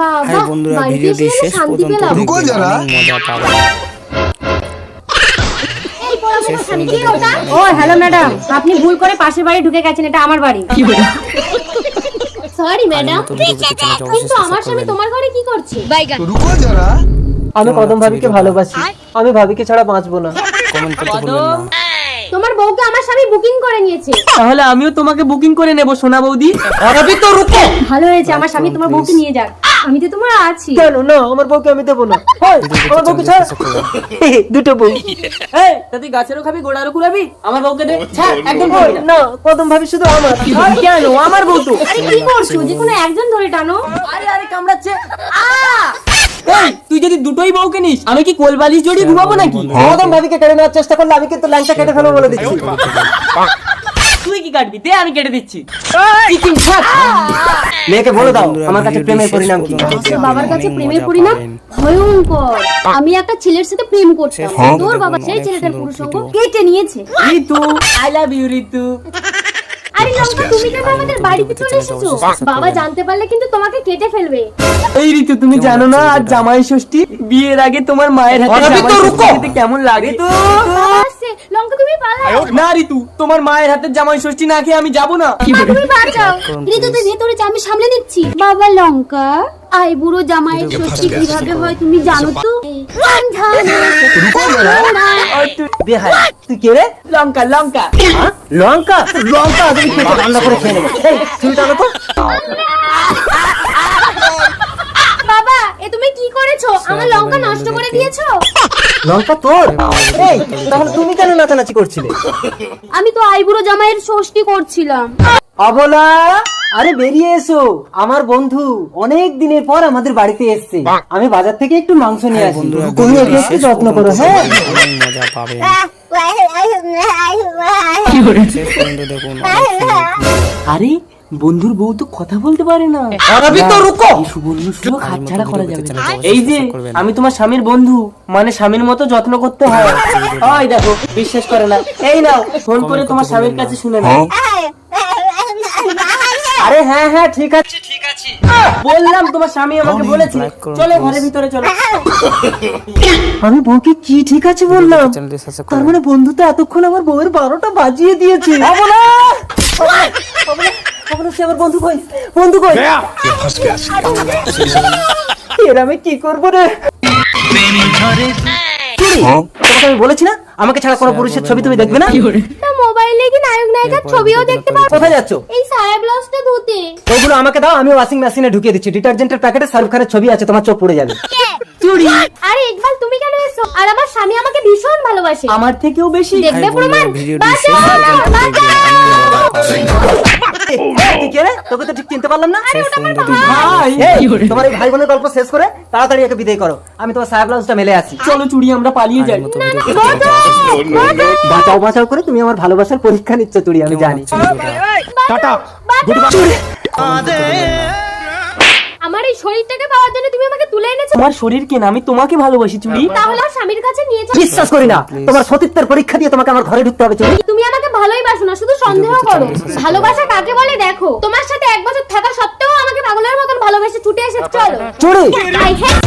বাবা বন্ধুরা বাড়িতে ভিডিওটি এসে শেষ শান্তি পর্যন্ত পেলাম। দেখবেন, অনেক মজা পাবেন। এই পড়া শেষ তোমার স্বামী পর্যন্ত কে ওটা? দেখবেন, ও হ্যালো ম্যাডাম, আপনি ভুল করে পাশের বাড়ি ঢুকে গেছেন, এটা আমার বাড়ি। সরি ম্যাডাম, নতুন ভিডিও পেতে চ্যানেলটি অবশ্যই কিন্তু আমার সাবস্ক্রাইব স্বামী করবেন। তোমার ঘরে কি করছে? रुको जरा। আমি কদম ভাবিকে ভালোবাসি, আমি ভাবিকে ছাড়া বাঁচবো না। কমেন্ট করতে ভুলবেন না। তোমার বউকে আমার স্বামী বুকিং করে নিয়েছে। তাহলে আমিও তোমাকে বুকিং করে নেব সোনা বৌদি। আরবি তো রুকো। ভালো হয়েছে, আমার স্বামী তোমার বউকে নিয়ে যাক, আমি তো তোমার আছি। কেন না, আমার বউকে আমি দেবো না। হয়, আমার বউকে ছাড়। দুটো বউ। এই, তা তুই গাছেরও খাবি গোড়ারও কুড়াবি? আমার বউকে দে। ছাড়, একদম খাবি না। কদম ভাবি শুধু আমার। আর কেন, আমার বউ তো। আরে কি করছো? যে কোনো একজন ধরে টানো। আরে আরে কামড়াচ্ছে। এই, তুই যদি দুটোই বউকে নিস, আমি কি কোলবালিশ জড়িয়ে ঘুমাবো নাকি? কদম ভাবিকে কেটে নেওয়ার চেষ্টা করলে আমি কিন্তু ল্যাংচা কেটে ফেলবো বলে দিচ্ছি। তুই কি কাটবি? দে, আমি কেটে দিচ্ছি। চিচিং ছাড়। মেয়েকে বলে দাও বন্ধুরা, আমার কাছে ভিডিওটি প্রেমের শেষ পরিণাম কি। পর্যন্ত দেখবেন, বাবার কাছে অনেক প্রেমের মজা পরিণাম পাবেন। ভয়ঙ্কর। আমি একটা ছেলের সাথে প্রেম করতাম, হ্যাঁ। তোর বাবা সেই অনেক ছেলেটার সুন্দর পুরুষঙ্গ ভিডিও। কেটে নিয়েছে। ঋতু, আই লাভ ইউ ঋতু। আরে লঙ্কা, তুমি কেন আমাদের বাড়িতে চলে এসেছো? বাবা জানতে পারলে কিন্তু তোমাকে কেটে ফেলবে। এই ঋতু, তুমি জানো না আজ জামাই ষষ্ঠী? বিয়ের আগে তোমার মায়ের হাতে জামাই ষষ্ঠী খেতে কেমন লাগে? বাবা আসছে, লঙ্কা তুমি পালাও। না ঋতু, তোমার মায়ের হাতে জামাই ষষ্ঠী না খেয়ে আমি যাবো না। মা, তুমি বাঁচাও। ঋতু তুই ভেতরে যা, আমি সামলে নিচ্ছি। বাবা লঙ্কা, আই বুড়ো জামাইয়ের ষষ্ঠী কিভাবে হয় তুমি জানো তো? বেহায়া, তুই কে রে? লঙ্কা লঙ্কা লঙ্কা লঙ্কা তুমি খেতে রান্না করে খেয়ে নেবে। এই, তুমি টানো তো। বাবা, এ তুমি কি করেছো? আমার লঙ্কা নষ্ট করে দিয়েছো। লঙ্কা তোর? এই, তাহলে তুমি কেন নাচানাচি করছিলে? আমি তো আই বুড়ো জামাইয়ের ষষ্ঠী করছিলাম। অবলা, আরে বেরিয়ে এসো। আমার বন্ধু অনেক দিনের পর আমাদের বাড়িতে এসেছে। আমি বাজার থেকে একটু মাংস নিয়ে আসি, বন্ধুরা, তুমি ভিডিওটি ওকে একটু শেষ যত্ন পর্যন্ত করো। হ্যাঁ, দেখবেন, অনেক মজা পাবেন। শেষ পর্যন্ত দেখুন, অনেক সুন্দর ভিডিও। আরে বন্ধুর বউ তো কথা বলতে পারে না। আরবি তো রুকো। এই সুবর্ণ সুযোগ হাতছাড়া করা যাবে না। এই যে আমি তোমার স্বামীর বন্ধু, মানে স্বামীর মতো যত্ন করতে হয়। ওই দেখো, বিশ্বাস করে না। এই নাও, ফোন করে তোমার স্বামীর কাছে শুনে নাও। আরে হ্যাঁ হ্যাঁ, ঠিক আছে ঠিক আছে, বললাম তোমার স্বামী আমাকে বলেছে। চলো ঘরের ভিতরে চলো। আমি বউকে কি ঠিক আছে বললাম? চ্যানেলটি সাবস্ক্রাইব তার করবেন। মানে বন্ধু তো এতক্ষণ আমার বউয়ের 12টা বাজিয়ে দিয়েছে। সে আমার বন্ধু কই? বন্ধু কই? এর আমি কি করবো রে? চুরি, তোমাকে আমি বলেছি না আমাকে ছাড়া কোনো পুরুষের ছবি তুমি দেখবে না। তা মোবাইলে কি নায়ক নায়িকার ছবিও দেখতে পারো? কোথায় যাচ্ছ? এই সায়া ব্লাউজটা ধুতে। ওগুলো আমাকে দাও, আমি ওয়াশিং মেশিনে ঢুকিয়ে দিচ্ছি। ডিটারজেন্টের প্যাকেটে শাহরুখ খানের ছবি আছে, তোমার চোখ পড়ে যাবে। চুরি, আরে ইকবাল, তুমি কেন এসো? আর আমার স্বামী আমাকে ভীষণ ভালোবাসে। আমার থেকেও বেশি। দেখবে প্রমাণ? ভিডিওটি শেষ বাঁচাও, পর্যন্ত দেখবেন, অনেক মজা পাবেন। তুই কে রে? তোকে তো ঠিক চিনতে পারলাম না। শেষ পর্যন্ত দেখবেন, ভাই, এই, তোমার এই ভাই বোনের গল্প শেষ করে তাড়াতাড়ি একে বিদায় করো। আমি তোমার সায়া ব্লাউজটা মেলে আছি। চলো চুরি, আমরা পালিয়ে যাই। মতো ভিডিও বাঁচাও বাঁচাও করে তুমি আমার ভালোবাসার পরীক্ষা নিচ্ছ চুরি, আমি জানি। টাটা। আমার এই শরীরটাকে পাওয়ার জন্য তুমি আমাকে তুলে এনেছো। আমার শরীর কেন, আমি তোমাকে ভালোবাসি চুরি। তাহলে আমার স্বামীর কাছে নিয়ে চলো। বিশ্বাস করি না, তোমার সতীত্বের পরীক্ষা দিয়ে তোমাকে আমার ঘরে ঢুকতে হবে চুরি। তুমি আমাকে ভালোই বাসো না, শুধু সন্দেহ করো। ভালোবাসা কাকে বলে দেখো। তোমার সাথে 1 বছর থাকা সত্ত্বেও আমাকে পাগলের মতন ভালোবেসে ছুটে এসেছো। চলো চুরি। I hate